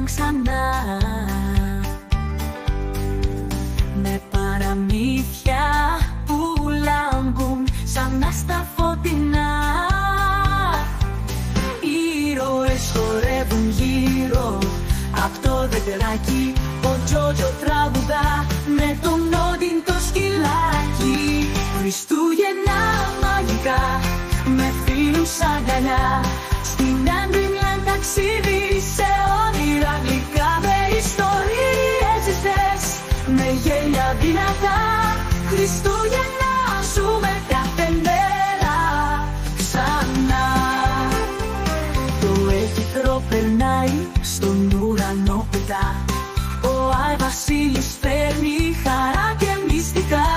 ξανά, με παραμύθια που λάμπουν σαν στα φωτεινά. Ήρωες χορεύουν γύρω απ' το δεντράκι, ο Τζότζο τραγουδά με τον Όντιν το σκυλάκι. Χριστούγεννα μαγικά με φίλους αγκαλιά, στην Άντριμλαντ ταξίδι σε όνειρα γλυκά, με ιστορίες ζεστές, με γέλια δυνατά. Χριστούγεννα ζούμε κάθε μέρα ξανά. Το έχητρο περνάει στον ουρανό πετά, ο Άι Βασίλης φέρνει χαρά και μυστικά.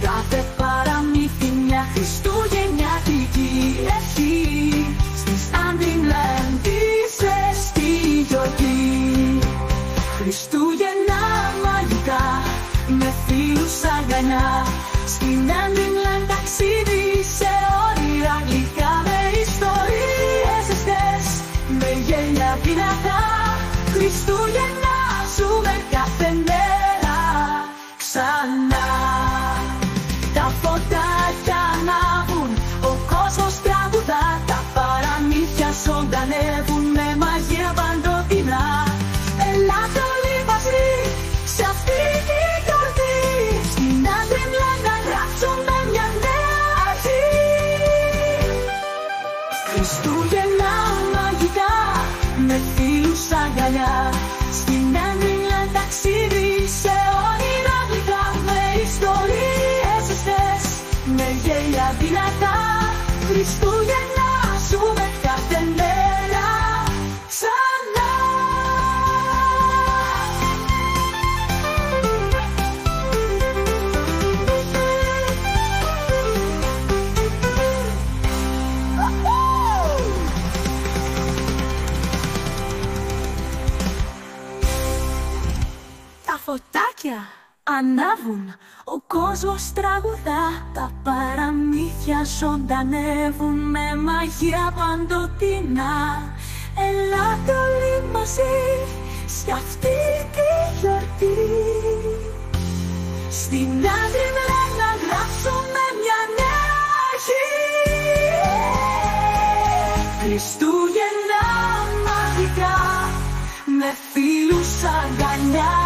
Κάθε παραμύθι μια χριστουγεννιάτικη ευχή, στις Άντριμλαντ είσαι στη γιορτή. Χριστούγεννα μαγικά με φίλους αγκαλιά, στην Άντριμλαντ ταξίδι σε όνειρα γλυκά, με ιστορίες ζεστές, με γέλια δυνατά. Χριστούγεννα ζούμε κάθε μέρα ξανά. Τα φωτάκια ανάβουν, ο κόσμος τραγουδά, τα παραμύθια ζωντανεύουν με μαγεία παντοτινά. Ελάτε όλοι μαζί σε αυτή τη γιορτή, στην Άντριμλαντ να γράψουμε μια νέα αρχή. Χριστούγεννα μαγικά με φίλους αγκαλιά, στην Άντριμλαντ ταξίδι σε όνειρα γλυκά, με ιστορίες ζεστές, με γέλια δυνατά. Χριστούγεννα ζούμε κάθε μέρα ξανά. Τα φωτάκια ανάβουν, ο κόσμος τραγουδά, τα παραμύθια ζωντανεύουν με μαγεία παντοτινά. Ελάτε όλοι μαζί σε αυτή τη γιορτή, στην Άντριμλαντ να γράψουμε μια νέα αρχή. Χριστούγεννα μαγικά με φίλους αγκαλιά,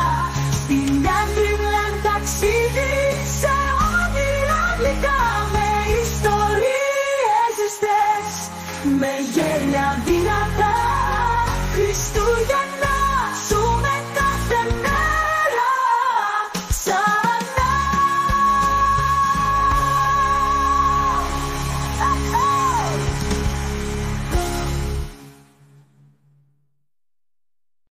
στην Άντριμλαντ ταξίδι σε όνειρα γλυκά, με ιστορίες ζεστές, με